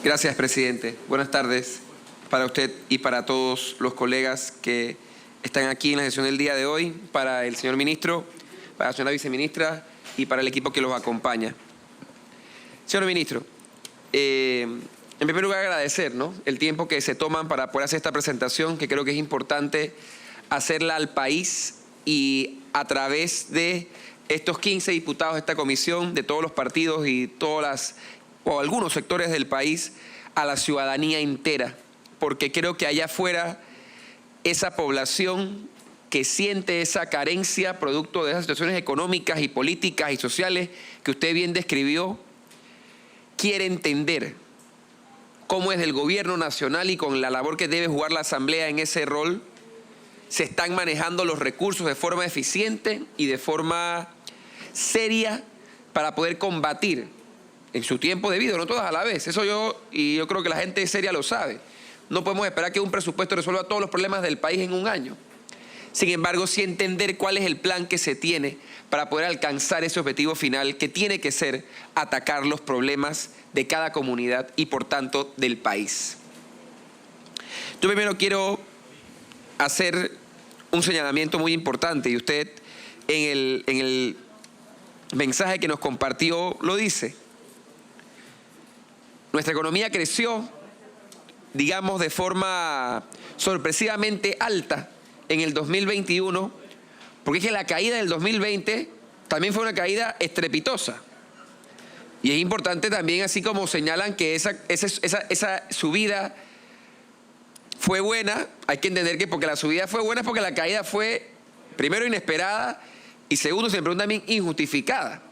Gracias, presidente. Buenas tardes para usted y para todos los colegas que están aquí en la sesión del día de hoy, para el señor ministro, para la señora viceministra y para el equipo que los acompaña. Señor ministro, en primer lugar agradecer, el tiempo que se toman para poder hacer esta presentación, que creo que es importante hacerla al país y a través de estos 15 diputados de esta comisión, de todos los partidos y algunos sectores del país, a la ciudadanía entera, porque creo que allá afuera esa población que siente esa carencia producto de esas situaciones económicas y políticas y sociales que usted bien describió, quiere entender cómo es el gobierno nacional y con la labor que debe jugar la Asamblea en ese rol, se están manejando los recursos de forma eficiente y de forma seria para poder combatir en su tiempo debido, no todas a la vez. Eso yo creo que la gente seria lo sabe. No podemos esperar que un presupuesto resuelva todos los problemas del país en un año. Sin embargo, sí entender cuál es el plan que se tiene para poder alcanzar ese objetivo final, que tiene que ser atacar los problemas de cada comunidad y, por tanto, del país. Yo primero quiero hacer un señalamiento muy importante, y usted en el mensaje que nos compartió lo dice. Nuestra economía creció, digamos, de forma sorpresivamente alta en el 2021, porque es que la caída del 2020 también fue una caída estrepitosa. Y es importante también, así como señalan que esa subida fue buena, hay que entender que porque la subida fue buena es porque la caída fue, primero, inesperada y segundo, se me pregunta también, injustificada.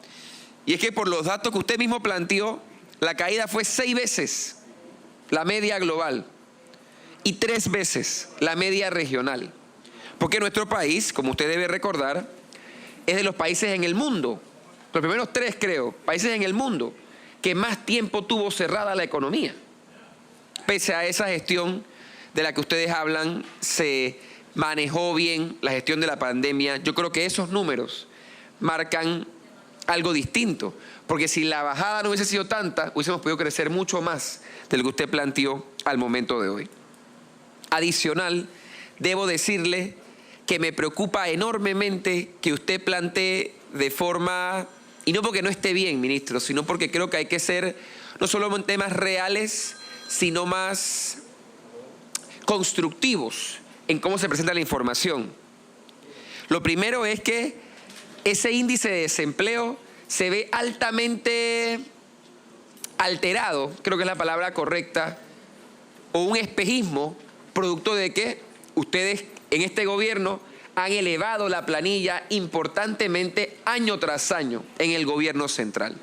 Y es que por los datos que usted mismo planteó, la caída fue 6 veces la media global y 3 veces la media regional. Porque nuestro país, como usted debe recordar, es de los países en el mundo, los primeros 3 creo, países en el mundo, que más tiempo tuvo cerrada la economía. Pese a esa gestión de la que ustedes hablan, se manejó bien la gestión de la pandemia. Yo creo que esos números marcan algo distinto, porque si la bajada no hubiese sido tanta, hubiésemos podido crecer mucho más de lo que usted planteó al momento de hoy. Adicional, debo decirle que me preocupa enormemente que usted plantee de forma, y no porque no esté bien, ministro, sino porque creo que hay que ser no solo en temas reales, sino más constructivos en cómo se presenta la información. Lo primero es que ese índice de desempleo se ve altamente alterado, creo que es la palabra correcta, o un espejismo producto de que ustedes en este gobierno han elevado la planilla importantemente año tras año en el gobierno central.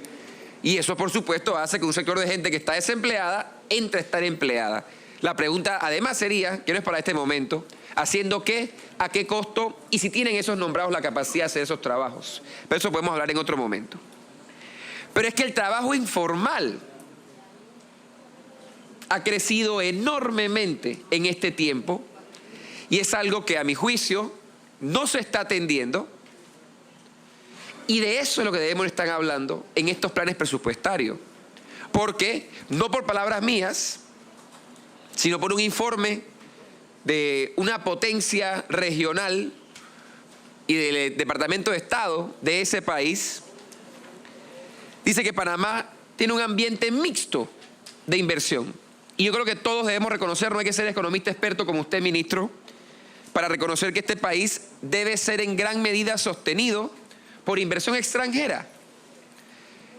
Y eso, por supuesto, hace que un sector de gente que está desempleada entre a estar empleada. La pregunta además sería, que no es para este momento, ¿haciendo qué? ¿A qué costo? Y si tienen esos nombrados la capacidad de hacer esos trabajos. Pero eso podemos hablar en otro momento. Pero es que el trabajo informal ha crecido enormemente en este tiempo y es algo que a mi juicio no se está atendiendo, y de eso es lo que debemos estar hablando en estos planes presupuestarios. Porque, no por palabras mías, sino por un informe de una potencia regional y del Departamento de Estado de ese país, dice que Panamá tiene un ambiente mixto de inversión. Y yo creo que todos debemos reconocer, no hay que ser economista experto como usted, ministro, para reconocer que este país debe ser en gran medida sostenido por inversión extranjera.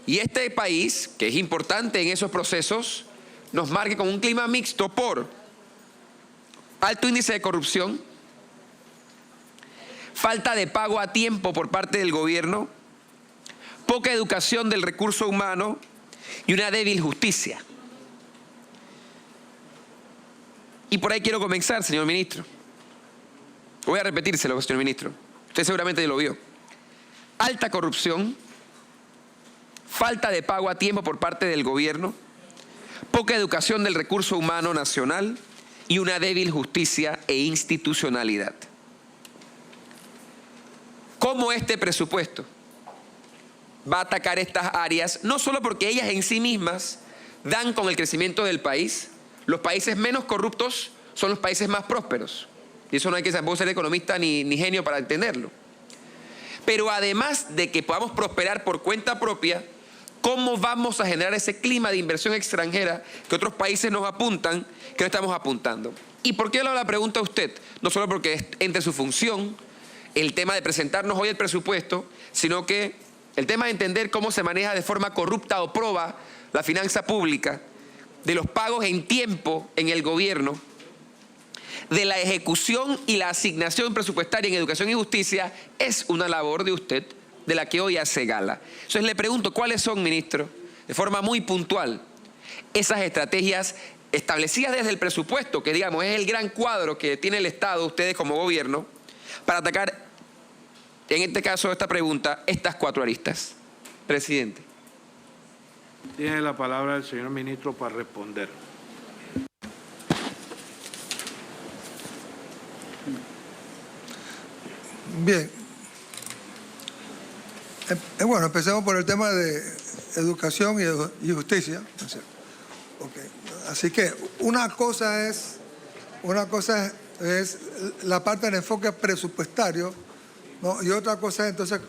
Y este país, que es importante en esos procesos, nos marque con un clima mixto por alto índice de corrupción, falta de pago a tiempo por parte del gobierno, poca educación del recurso humano y una débil justicia. Y por ahí quiero comenzar, señor ministro. Voy a repetírselo, señor ministro. Usted seguramente lo vio. Alta corrupción, falta de pago a tiempo por parte del gobierno, poca educación del recurso humano nacional y una débil justicia e institucionalidad. ¿Cómo este presupuesto va a atacar estas áreas? No solo porque ellas en sí mismas dan con el crecimiento del país. Los países menos corruptos son los países más prósperos. Y eso no hay que tampoco ser economista ni genio para entenderlo. Pero además de que podamos prosperar por cuenta propia, ¿cómo vamos a generar ese clima de inversión extranjera que otros países nos apuntan, que no estamos apuntando? ¿Y por qué le hago la pregunta a usted? No solo porque es entre su función el tema de presentarnos hoy el presupuesto, sino que el tema de entender cómo se maneja de forma corrupta o proba la finanza pública, de los pagos en tiempo en el gobierno, de la ejecución y la asignación presupuestaria en educación y justicia, es una labor de usted de la que hoy hace gala. Entonces le pregunto, ¿cuáles son, ministro, de forma muy puntual, esas estrategias establecidas desde el presupuesto, que digamos es el gran cuadro que tiene el Estado, ustedes como gobierno, para atacar, en este caso, esta pregunta, estas 4 aristas? Presidente. Tiene la palabra el señor ministro para responder. Bien. Bueno, empecemos por el tema de educación y justicia. Okay. Así que una cosa es la parte del enfoque presupuestario, ¿no? Y otra cosa es entonces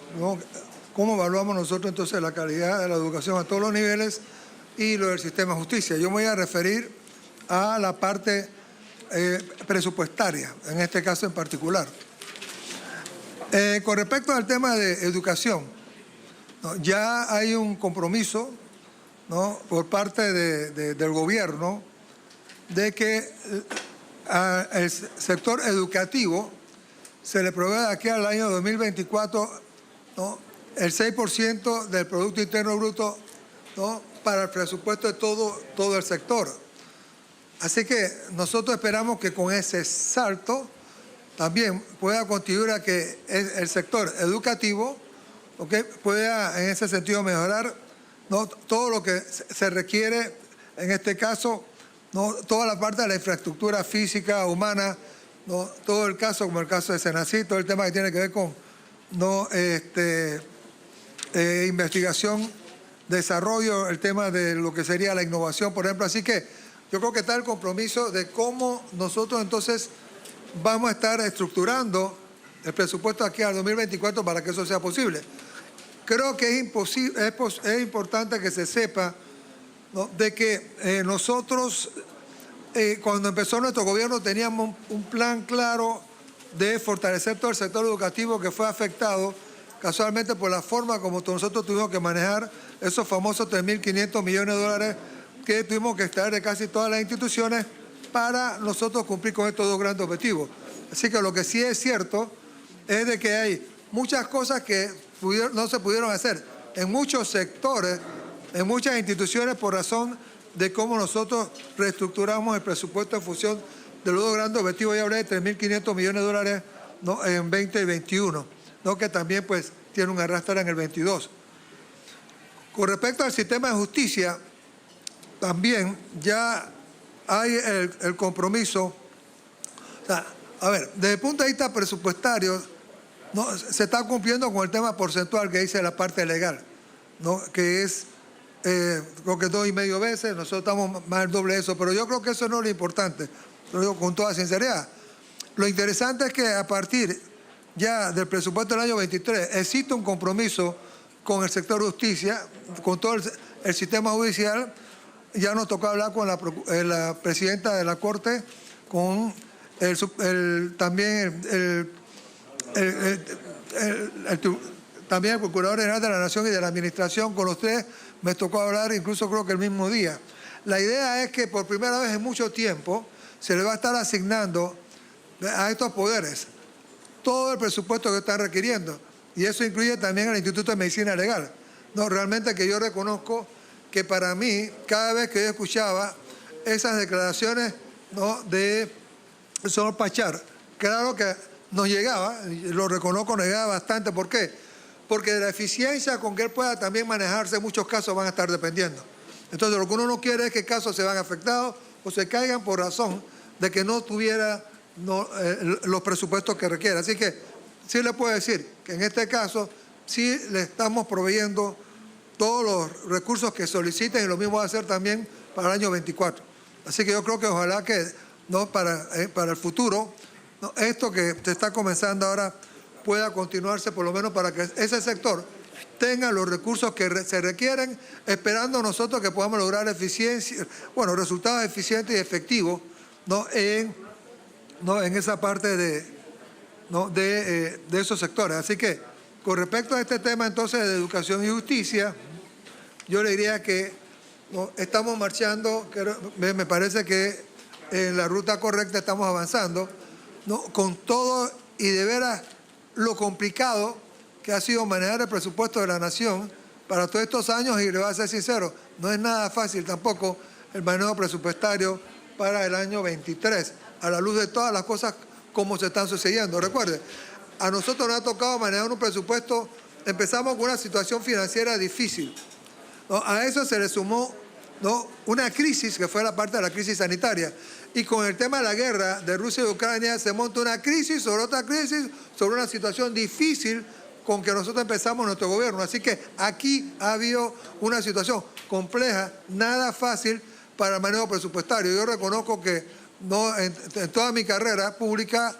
cómo evaluamos nosotros entonces la calidad de la educación a todos los niveles y lo del sistema de justicia. Yo me voy a referir a la parte presupuestaria, en este caso en particular. Con respecto al tema de educación, ¿no? Ya hay un compromiso, ¿no?, por parte del gobierno de que al sector educativo se le provee de aquí al año 2024, ¿no?, el 6% del Producto Interno Bruto, ¿no?, para el presupuesto de todo el sector. Así que nosotros esperamos que con ese salto también pueda contribuir a que el sector educativo, ¿okay?, pueda en ese sentido mejorar, ¿no?, todo lo que se requiere, en este caso, ¿no?, toda la parte de la infraestructura física, humana, ¿no?, todo el caso, como el caso de Senacid, todo el tema que tiene que ver con, ¿no?, investigación, desarrollo, el tema de lo que sería la innovación, por ejemplo. Así que yo creo que está el compromiso de cómo nosotros entonces vamos a estar estructurando el presupuesto aquí al 2024 para que eso sea posible. Creo que es importante que se sepa, ¿no?, de que nosotros, cuando empezó nuestro gobierno, teníamos un plan claro de fortalecer todo el sector educativo que fue afectado casualmente por la forma como nosotros tuvimos que manejar esos famosos 3.500 millones de dólares que tuvimos que extraer de casi todas las instituciones para nosotros cumplir con estos 2 grandes objetivos. Así que lo que sí es cierto es de que hay muchas cosas que no se pudieron hacer en muchos sectores, en muchas instituciones, por razón de cómo nosotros reestructuramos el presupuesto en función de los 2 grandes objetivos. Ya hablé de 3.500 millones de dólares, ¿no?, en 2021, ¿no?, que también pues tiene un arrastre en el 22. Con respecto al sistema de justicia, también ya hay el compromiso. O sea, a ver, desde el punto de vista presupuestario, ¿no?, se está cumpliendo con el tema porcentual que dice la parte legal, ¿no?, que es, creo que 2,5 veces, nosotros estamos más del doble de eso, pero yo creo que eso no es lo importante, lo digo con toda sinceridad. Lo interesante es que a partir ya del presupuesto del año 23 existe un compromiso con el sector justicia, con todo el sistema judicial. Ya nos tocó hablar con la presidenta de la Corte, con también el Procurador General de la Nación y de la Administración. Con los 3 me tocó hablar, incluso creo que el mismo día. La idea es que por primera vez en mucho tiempo se le va a estar asignando a estos poderes todo el presupuesto que están requiriendo. Y eso incluye también al Instituto de Medicina Legal. No, realmente que yo reconozco que para mí, cada vez que yo escuchaba esas declaraciones, ¿no?, de señor Pachar, claro que nos llegaba, lo reconozco, nos llegaba bastante. ¿Por qué? Porque de la eficiencia con que él pueda también manejarse, muchos casos van a estar dependiendo. Entonces, lo que uno no quiere es que casos se van afectados o se caigan por razón de que no tuviera los presupuestos que requiere. Así que sí le puedo decir que en este caso sí le estamos proveyendo todos los recursos que soliciten, y lo mismo va a hacer también para el año 24. Así que yo creo que ojalá que para el futuro, esto que se está comenzando ahora pueda continuarse, por lo menos para que ese sector tenga los recursos que se requieren, esperando nosotros que podamos lograr resultados eficientes y efectivos en esa parte de esos sectores. Así que, con respecto a este tema entonces de educación y justicia, yo le diría que estamos marchando, me parece que en la ruta correcta estamos avanzando, con todo y de veras lo complicado que ha sido manejar el presupuesto de la nación para todos estos años, y le voy a ser sincero, no es nada fácil tampoco el manejo presupuestario para el año 23, a la luz de todas las cosas como se están sucediendo. Recuerde, a nosotros nos ha tocado manejar un presupuesto, empezamos con una situación financiera difícil, a eso se le sumó una crisis que fue la parte de la crisis sanitaria, y con el tema de la guerra de Rusia y Ucrania se monta una crisis sobre otra crisis, sobre una situación difícil con que nosotros empezamos nuestro gobierno. Así que aquí ha habido una situación compleja, nada fácil para el manejo presupuestario. Yo reconozco que en toda mi carrera pública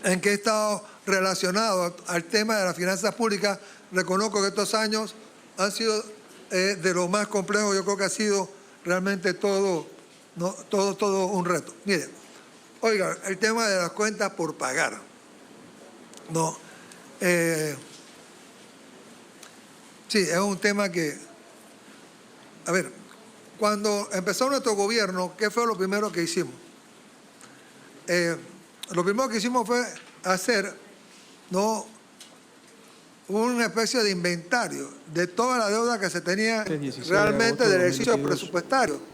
en que he estado relacionado al tema de las finanzas públicas, reconozco que estos años han sido de lo más complejo. Yo creo que ha sido realmente todo un reto. Mire, oiga, el tema de las cuentas por pagar. Sí, es un tema que, a ver, cuando empezó nuestro gobierno, ¿qué fue lo primero que hicimos? Lo primero que hicimos fue hacer una especie de inventario de toda la deuda que se tenía realmente del ejercicio presupuestario.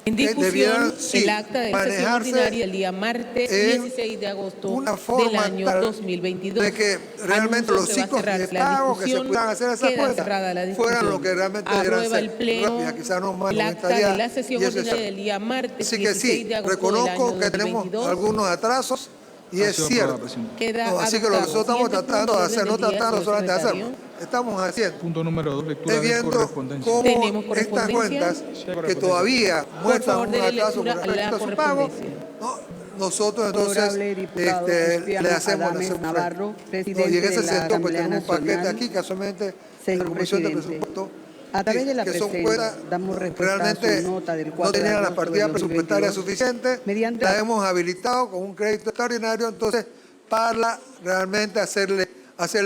En discusión, el acta de sesión ordinaria el día martes 16 de agosto del año 2022. De que realmente los ciclos de pago que se puedan hacer esas cuentas fueran lo que realmente deberían ser. El Pleno Quizás no más el 90 acta días, de la sesión ordinaria del día martes así que 16 sí, de agosto reconozco del que año tenemos 2022. algunos atrasos, y es cierto. Así que lo que nosotros estamos tratando de hacer, no tratando solamente de hacerlo, estamos haciendo. Punto número 2, lectura Es de viendo correspondencia. cómo ¿Tenemos estas correspondencia? cuentas que todavía muestran un dele atraso con lectura a la respecto a su pago, correspondencia. nosotros entonces Honorable diputado le Cristiano hacemos Adames frente. Navarro, Y presidente en ese de la sentido, pues Asamblea tenemos un paquete Nacional. aquí, casualmente, de la Señor Comisión de presidente, Presupuesto, a través de la que son presente, cuentas damos respuesta a realmente su nota del no 4 de tenían la agosto de partida presupuestaria 2022, suficiente, mediante la hemos habilitado con un crédito extraordinario, entonces, para realmente hacerle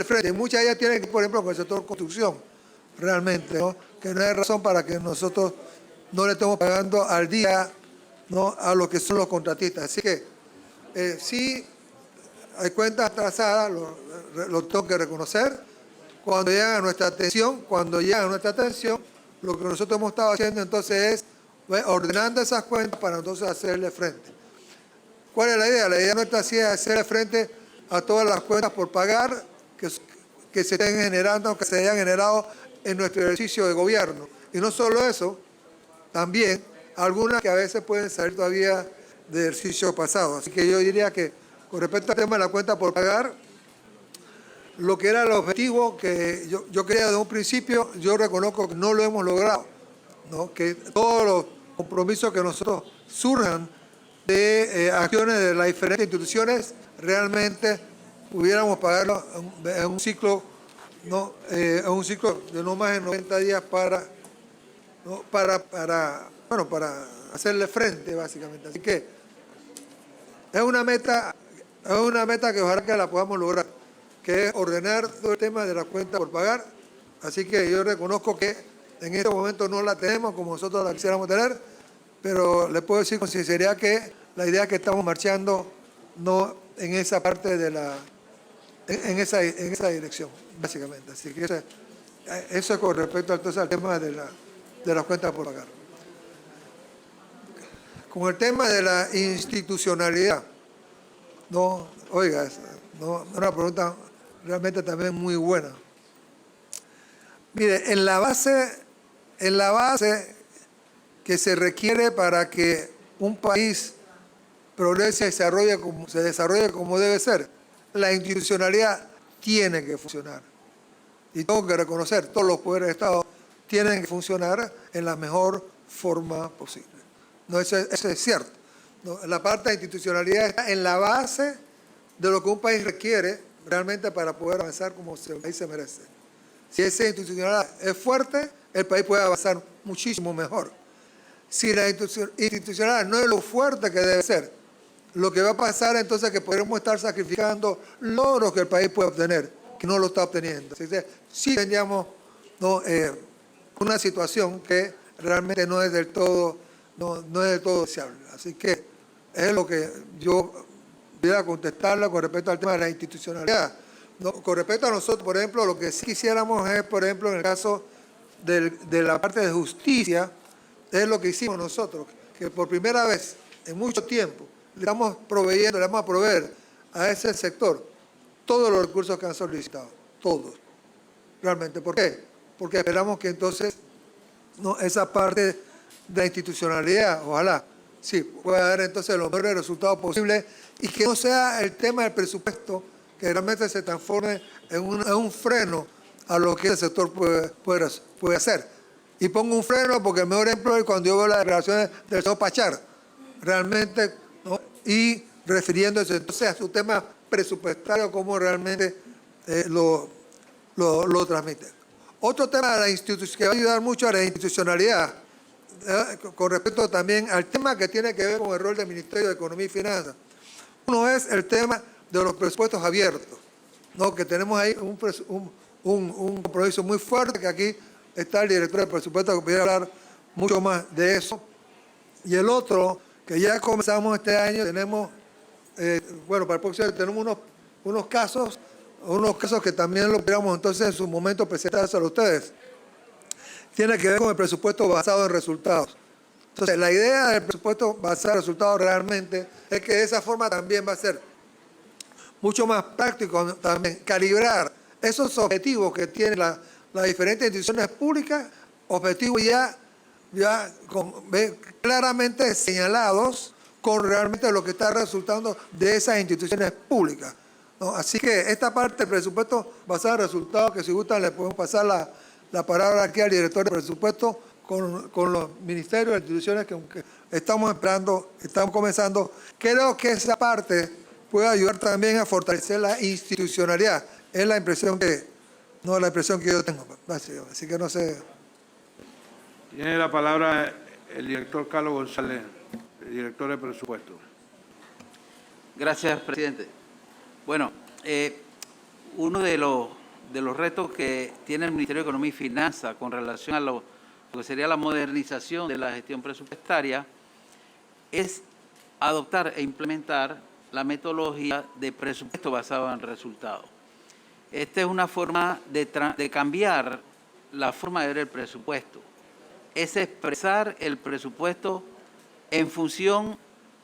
frente. Y muchas de ellas tienen que, por ejemplo, con el sector construcción, realmente, que no hay razón para que nosotros no le estemos pagando al día a lo que son los contratistas. Así que sí hay cuentas atrasadas, lo tengo que reconocer. Cuando llegan a nuestra atención, lo que nosotros hemos estado haciendo entonces es ordenando esas cuentas para entonces hacerle frente. ¿Cuál es la idea? La idea nuestra sí es hacerle frente a todas las cuentas por pagar que se estén generando, que se hayan generado en nuestro ejercicio de gobierno. Y no solo eso, también algunas que a veces pueden salir todavía del ejercicio pasado. Así que yo diría que con respecto al tema de la cuenta por pagar, lo que era el objetivo que yo quería desde un principio, yo reconozco que no lo hemos logrado, que todos los compromisos que nosotros surjan de acciones de las diferentes instituciones realmente pudiéramos pagarlo en un ciclo de no más de 90 días para hacerle frente, básicamente. Así que es una meta que ojalá que la podamos lograr, que es ordenar todo el tema de la cuenta por pagar. Así que yo reconozco que en este momento no la tenemos como nosotros la quisiéramos tener, pero le puedo decir con sinceridad que la idea es que estamos marchando en esa parte en esa dirección, básicamente. Así que eso es con respecto entonces al tema de las cuentas por pagar. Con el tema de la institucionalidad, oiga, es una pregunta realmente también muy buena. Mire, en la base que se requiere para que un país progrese y se desarrolle como debe ser, la institucionalidad tiene que funcionar. y tengo que reconocer, todos los poderes de Estado tienen que funcionar en la mejor forma posible. No, eso es cierto. ¿No? La parte de institucionalidad está en la base de lo que un país requiere realmente para poder avanzar como el país se merece. Si esa institucionalidad es fuerte, el país puede avanzar muchísimo mejor. Si la institucionalidad no es lo fuerte que debe ser, lo que va a pasar entonces es que podremos estar sacrificando logros que el país puede obtener, que no lo está obteniendo. Así que sí tendríamos, ¿no?, una situación que realmente no es del todo deseable. Así que es lo que yo voy a contestarla con respecto al tema de la institucionalidad. No, con respecto a nosotros, por ejemplo, lo que sí quisiéramos es, por ejemplo, en el caso de la parte de justicia, es lo que hicimos nosotros, que por primera vez en mucho tiempo le vamos a proveer a ese sector todos los recursos que han solicitado, todos, realmente. ¿Por qué? Porque esperamos que entonces, ¿no?, esa parte de la institucionalidad, ojalá, sí, pueda dar entonces los mejores resultados posibles y que no sea el tema del presupuesto que realmente se transforme en un freno a lo que el sector puede hacer. Y pongo un freno porque el mejor ejemplo es cuando yo veo las declaraciones del señor Pachar, realmente, ¿no?, y refiriéndose entonces a su tema presupuestario, cómo realmente lo transmite. Otro tema de que va a ayudar mucho a la institucionalidad, con respecto también al tema que tiene que ver con el rol del Ministerio de Economía y Finanzas. Uno es el tema de los presupuestos abiertos, ¿no?, que tenemos ahí un compromiso muy fuerte, que aquí está el director del presupuesto que pudiera hablar mucho más de eso. Y el otro, que ya comenzamos este año, tenemos, bueno, para el próximo año tenemos unos casos que también lo pudiéramos entonces en su momento presentárselo a ustedes. Tiene que ver con el presupuesto basado en resultados. Entonces, la idea del presupuesto basado en resultados realmente es que de esa forma también va a ser mucho más práctico también calibrar esos objetivos que tienen las diferentes instituciones públicas, objetivos ya claramente señalados con realmente lo que está resultando de esas instituciones públicas, ¿no? Así que esta parte del presupuesto basado en resultados, que si gustan le podemos pasar la palabra aquí al director del presupuesto con los ministerios, las instituciones que estamos esperando, estamos comenzando. Creo que esa parte puede ayudar también a fortalecer la institucionalidad. Es la impresión que yo tengo. Así que no sé. Tiene la palabra el director Carlos González, el director de presupuesto. Gracias, presidente. Bueno, uno de los retos que tiene el Ministerio de Economía y Finanzas con relación a lo que sería la modernización de la gestión presupuestaria es adoptar e implementar la metodología de presupuesto basado en resultados. Esta es una forma de cambiar la forma de ver el presupuesto. Es expresar el presupuesto en función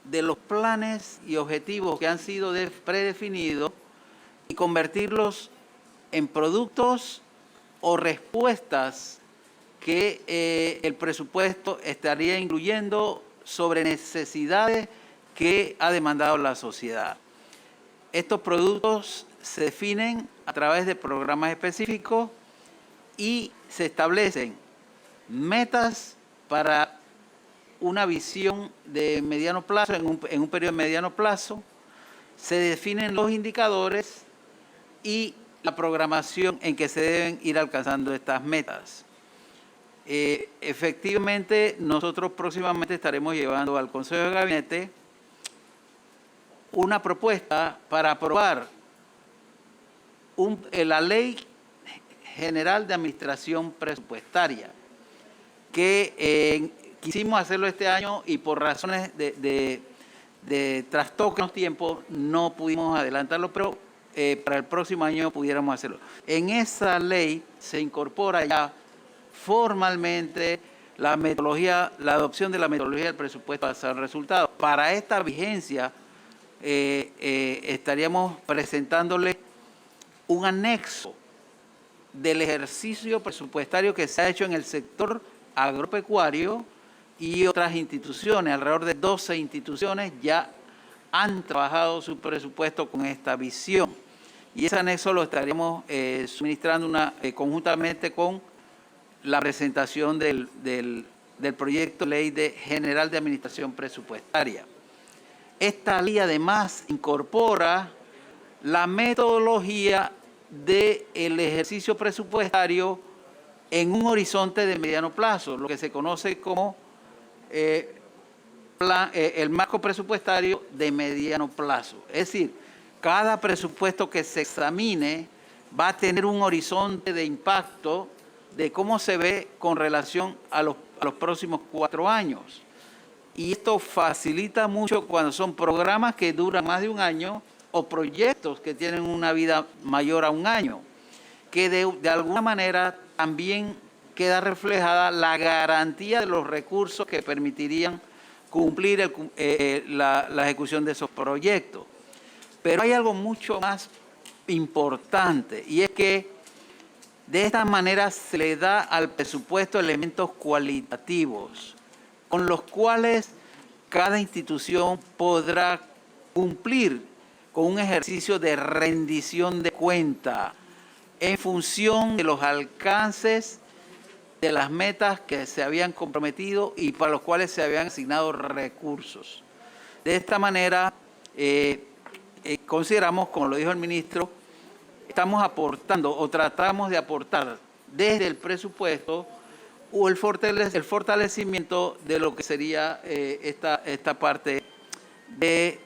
de los planes y objetivos que han sido predefinidos y convertirlos en productos o respuestas que el presupuesto estaría incluyendo sobre necesidades que ha demandado la sociedad. Estos productos se definen a través de programas específicos y se establecen metas para una visión de mediano plazo, en un periodo de mediano plazo. Se definen los indicadores y la programación en que se deben ir alcanzando estas metas. Efectivamente, nosotros próximamente estaremos llevando al Consejo de Gabinete una propuesta para aprobar la Ley General de Administración Presupuestaria, que quisimos hacerlo este año y por razones de trastoque en los tiempos no pudimos adelantarlo, pero para el próximo año pudiéramos hacerlo. En esa ley se incorpora ya formalmente la adopción de la metodología del presupuesto basado en resultados. Para esta vigencia estaríamos presentándole un anexo del ejercicio presupuestario que se ha hecho en el sector agropecuario y otras instituciones. Alrededor de 12 instituciones ya han trabajado su presupuesto con esta visión. y ese anexo lo estaríamos suministrando conjuntamente con la presentación del proyecto de ley general de administración presupuestaria. Esta ley además incorpora la metodología del ejercicio presupuestario en un horizonte de mediano plazo, lo que se conoce como el marco presupuestario de mediano plazo. Es decir, cada presupuesto que se examine va a tener un horizonte de impacto de cómo se ve con relación a los próximos 4 años. Y esto facilita mucho cuando son programas que duran más de un año o proyectos que tienen una vida mayor a un año, que de alguna manera también queda reflejada la garantía de los recursos que permitirían cumplir la ejecución de esos proyectos. Pero hay algo mucho más importante, y es que de esta manera se le da al presupuesto elementos cualitativos con los cuales cada institución podrá cumplir con un ejercicio de rendición de cuenta en función de los alcances de las metas que se habían comprometido y para los cuales se habían asignado recursos. De esta manera, consideramos, como lo dijo el ministro, estamos aportando o tratamos de aportar desde el presupuesto o el fortalecimiento de lo que sería esta parte de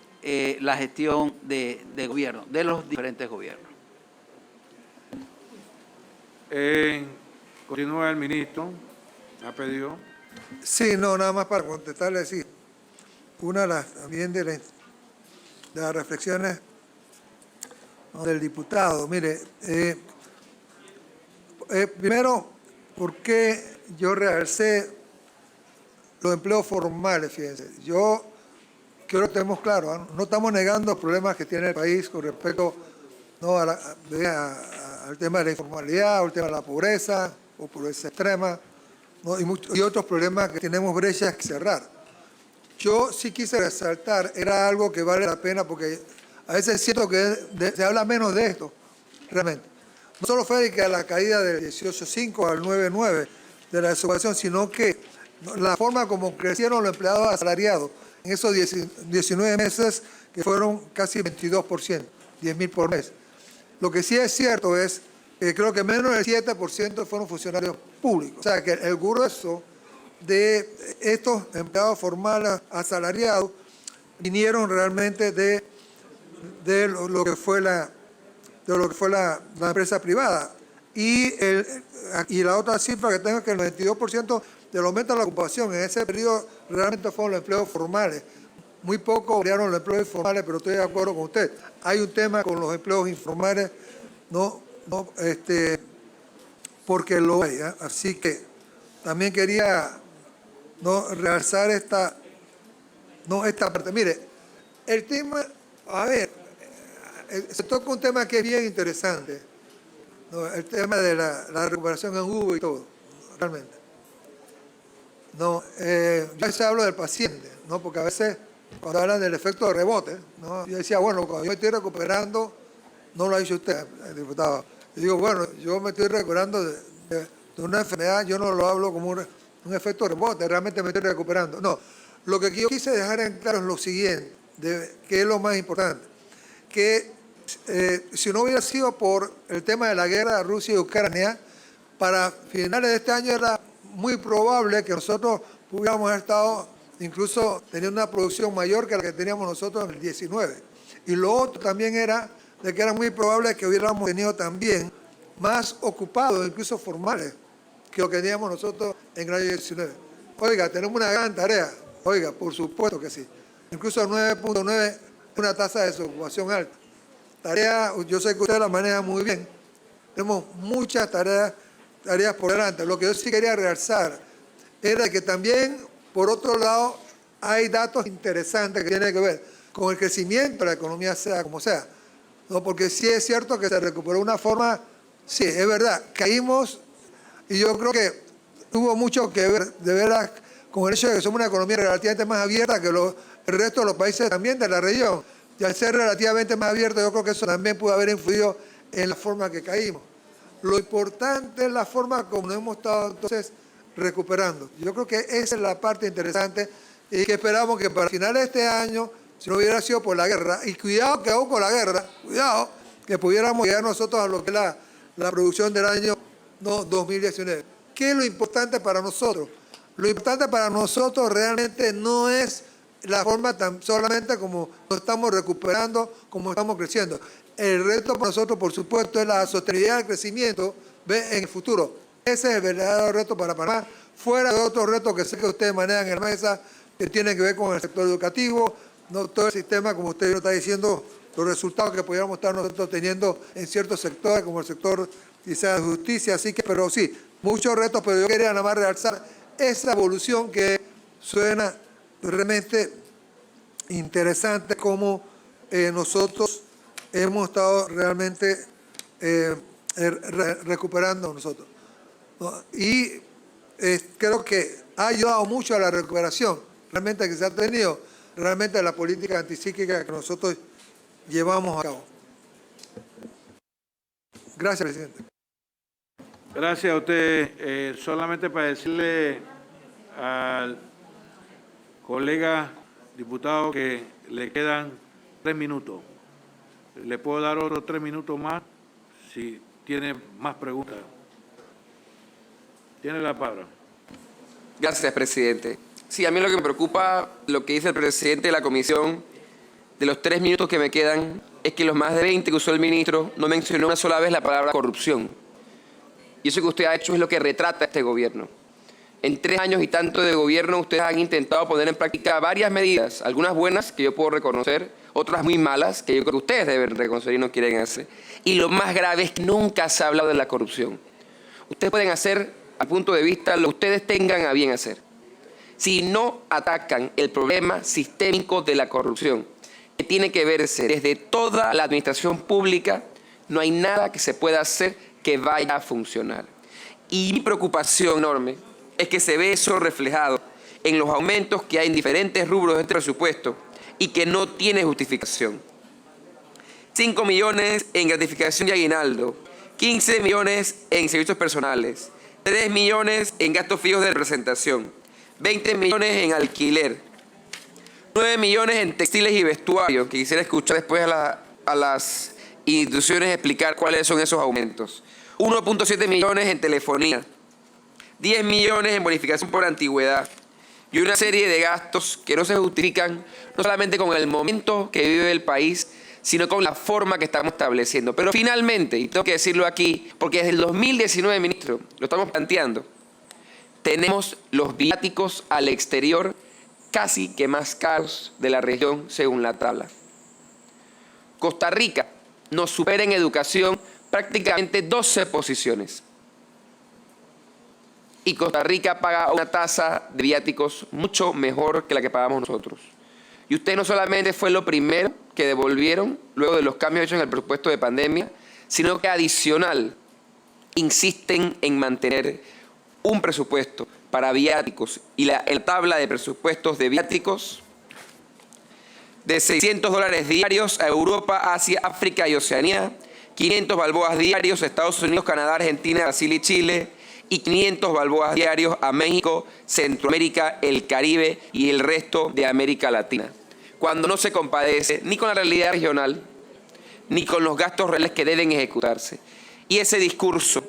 la gestión de gobierno, de los diferentes gobiernos. Continúa el ministro. ¿Ha pedido? Sí, no, nada más para contestarle, sí. Una también de las reflexiones, ¿no?, del diputado. Mire, primero, ¿por qué yo realcé los empleos formales? Fíjense, yo quiero que estemos claros, ¿no? No estamos negando los problemas que tiene el país con respecto, ¿no?, al tema de la informalidad, o el tema de la pobreza, o pobreza extrema, ¿no?, y otros problemas que tenemos brechas que cerrar. Yo sí quise resaltar, era algo que vale la pena, porque a veces siento que se habla menos de esto, realmente. No solo fue que a la caída del 18.5 al 9.9 de la desocupación, sino que la forma como crecieron los empleados asalariados en esos 19 meses, que fueron casi 22%, 10.000 por mes. Lo que sí es cierto es que creo que menos del 7% fueron funcionarios públicos. O sea, que el grueso de estos empleados formales asalariados vinieron realmente de lo que fue la empresa privada. Y la otra cifra que tengo es que el 92% del aumento de la ocupación en ese periodo realmente fueron los empleos formales. Muy poco variaron los empleos informales, pero estoy de acuerdo con usted. Hay un tema con los empleos informales, porque lo hay, ¿eh? Así que también quería realzar esta parte. Mire, el tema, se toca un tema que es bien interesante, ¿no? El tema de la recuperación en Hugo y todo, realmente. Yo a veces hablo del paciente, ¿no? Porque a veces cuando hablan del efecto de rebote, ¿no?, yo decía, bueno, cuando yo me estoy recuperando, no lo ha dicho usted, diputado. Yo digo, bueno, yo me estoy recuperando de una enfermedad, yo no lo hablo como un efecto de rebote, realmente me estoy recuperando. No, lo que yo quise dejar en claro es lo siguiente, que es lo más importante, que si no hubiera sido por el tema de la guerra de Rusia y Ucrania, para finales de este año era muy probable que nosotros hubiéramos estado incluso teniendo una producción mayor que la que teníamos nosotros en el 19. Y lo otro también era de que era muy probable que hubiéramos tenido también más ocupados, incluso formales, que lo que teníamos nosotros en el año 19. Oiga, tenemos una gran tarea. Oiga, por supuesto que sí. Incluso 9.9 es una tasa de desocupación alta. Tarea, yo sé que usted la maneja muy bien. Tenemos muchas tareas por delante. Lo que yo sí quería realzar era que también, por otro lado, hay datos interesantes que tienen que ver con el crecimiento de la economía, sea como sea, ¿no? Porque sí es cierto que se recuperó de una forma, sí, es verdad, caímos, y yo creo que tuvo mucho que ver, de veras, con el hecho de que somos una economía relativamente más abierta que el resto de los países también de la región. Y al ser relativamente más abierto, yo creo que eso también pudo haber influido en la forma que caímos. Lo importante es la forma como nos hemos estado entonces recuperando. Yo creo que esa es la parte interesante y que esperamos que para el final de este año, si no hubiera sido por la guerra, y cuidado que aún con la guerra, cuidado, que pudiéramos llegar nosotros a lo que es la producción del año 2019. ¿Qué es lo importante para nosotros? Lo importante para nosotros realmente no es la forma tan solamente como nos estamos recuperando, como estamos creciendo. El reto para nosotros, por supuesto, es la sostenibilidad del crecimiento en el futuro. Ese es el verdadero reto para Panamá, fuera de otros retos que sé que ustedes manejan en la mesa, que tienen que ver con el sector educativo, no todo el sistema, como usted lo está diciendo, los resultados que pudiéramos estar nosotros teniendo en ciertos sectores, como el sector quizás de justicia. Así que, pero sí, muchos retos, pero yo quería nada más realzar esa evolución que suena realmente interesante, como nosotros hemos estado realmente recuperando nosotros, ¿no? Y creo que ha ayudado mucho a la recuperación realmente que se ha tenido, realmente la política anticíclica que nosotros llevamos a cabo. Gracias, presidente. Gracias a usted. Solamente para decirle al colega diputado que le quedan 3 minutos. Le puedo dar otros 3 minutos más si tiene más preguntas. Tiene la palabra. Gracias, presidente. Sí, a mí lo que me preocupa, lo que dice el presidente de la comisión, de los 3 minutos que me quedan, es que los más de 20 que usó el ministro no mencionó una sola vez la palabra corrupción. Y eso que usted ha hecho es lo que retrata este gobierno. En 3 años y tanto de gobierno, ustedes han intentado poner en práctica varias medidas, algunas buenas que yo puedo reconocer, otras muy malas que yo creo que ustedes deben reconocer y no quieren hacer. Y lo más grave es que nunca se ha hablado de la corrupción. Ustedes pueden hacer, al punto de vista, lo que ustedes tengan a bien hacer. Si no atacan el problema sistémico de la corrupción, que tiene que verse desde toda la administración pública, no hay nada que se pueda hacer que vaya a funcionar. Y mi preocupación enorme es que se ve eso reflejado en los aumentos que hay en diferentes rubros de este presupuesto y que no tiene justificación. 5 millones en gratificación y aguinaldo, 15 millones en servicios personales, 3 millones en gastos fijos de representación, 20 millones en alquiler, 9 millones en textiles y vestuarios, que quisiera escuchar después a las instituciones explicar cuáles son esos aumentos, 1.7 millones en telefonía, 10 millones en bonificación por antigüedad y una serie de gastos que no se justifican no solamente con el momento que vive el país, sino con la forma que estamos estableciendo. Pero finalmente, y tengo que decirlo aquí, porque desde el 2019, ministro, lo estamos planteando, tenemos los viáticos al exterior casi que más caros de la región según la tabla. Costa Rica nos supera en educación prácticamente 12 posiciones. Y Costa Rica paga una tasa de viáticos mucho mejor que la que pagamos nosotros. Y usted no solamente fue lo primero que devolvieron luego de los cambios hechos en el presupuesto de pandemia, sino que adicional insisten en mantener un presupuesto para viáticos y la tabla de presupuestos de viáticos de $600 diarios a Europa, Asia, África y Oceanía, 500 balboas diarios a Estados Unidos, Canadá, Argentina, Brasil y Chile, y 500 balboas diarios a México, Centroamérica, el Caribe y el resto de América Latina, cuando no se compadece ni con la realidad regional, ni con los gastos reales que deben ejecutarse. Y ese discurso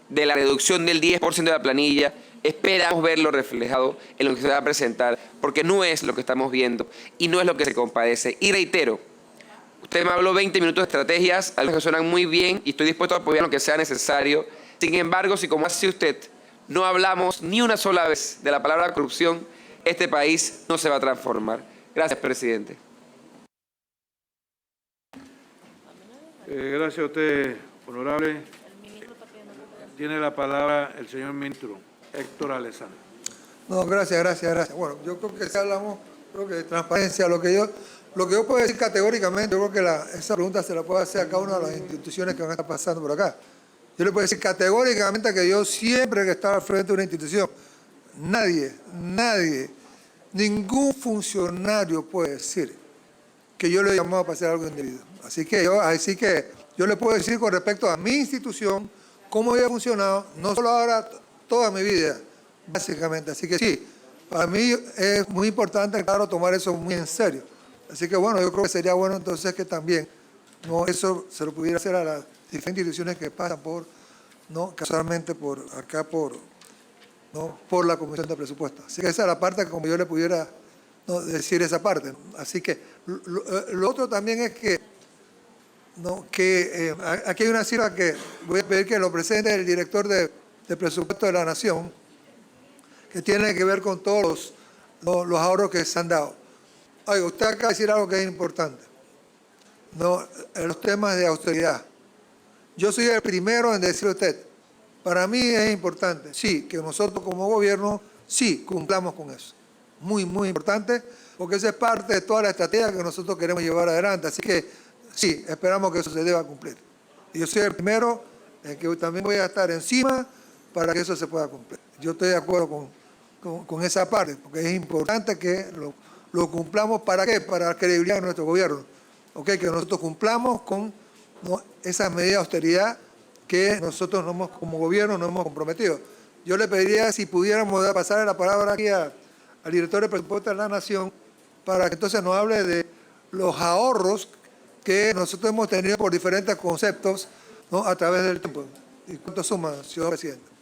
de la reducción del 10% de la planilla, esperamos verlo reflejado en lo que se va a presentar, porque no es lo que estamos viendo y no es lo que se compadece. Y reitero, usted me habló 20 minutos de estrategias, algo que suenan muy bien y estoy dispuesto a apoyar lo que sea necesario. Sin embargo, si como hace usted, no hablamos ni una sola vez de la palabra corrupción, este país no se va a transformar. Gracias, presidente. Gracias a usted, honorable. Tiene la palabra el señor ministro Héctor Alessandro. No, gracias. Bueno, yo creo que si hablamos, creo que de transparencia, lo que yo puedo decir categóricamente, yo creo que esa pregunta se la puedo hacer a cada una de las instituciones que van a estar pasando por acá. Yo le puedo decir categóricamente que yo siempre que estaba al frente de una institución, nadie, ningún funcionario puede decir que yo le he llamado para hacer algo indebido. Así que yo le puedo decir con respecto a mi institución cómo había funcionado, no solo ahora, toda mi vida, básicamente. Así que sí, para mí es muy importante, claro, tomar eso muy en serio. Así que bueno, yo creo que sería bueno entonces que también eso se lo pudiera hacer a las diferentes instituciones que pasan por, casualmente por acá, por la Comisión de Presupuestos. Así que esa es la parte como yo le pudiera decir esa parte. Así que lo otro también es que, aquí hay una cifra que voy a pedir que lo presente el director de Presupuesto de la Nación, que tiene que ver con todos los ahorros que se han dado. Oiga, usted acaba de decir algo que es importante. En los temas de austeridad. Yo soy el primero en decirle a usted, para mí es importante, sí, que nosotros como gobierno, sí, cumplamos con eso. Muy, muy importante, porque esa es parte de toda la estrategia que nosotros queremos llevar adelante. Así que, sí, esperamos que eso se deba cumplir. Y yo soy el primero en que también voy a estar encima para que eso se pueda cumplir. Yo estoy de acuerdo con esa parte, porque es importante que lo cumplamos. ¿Para qué? Para la credibilidad de nuestro gobierno. Que nosotros cumplamos con esa medida de austeridad que nosotros como gobierno nos hemos comprometido. Yo le pediría si pudiéramos pasar la palabra aquí al director de Presupuesto de la Nación para que entonces nos hable de los ahorros que nosotros hemos tenido por diferentes conceptos a través del tiempo. ¿Y cuánto suma, señor presidente?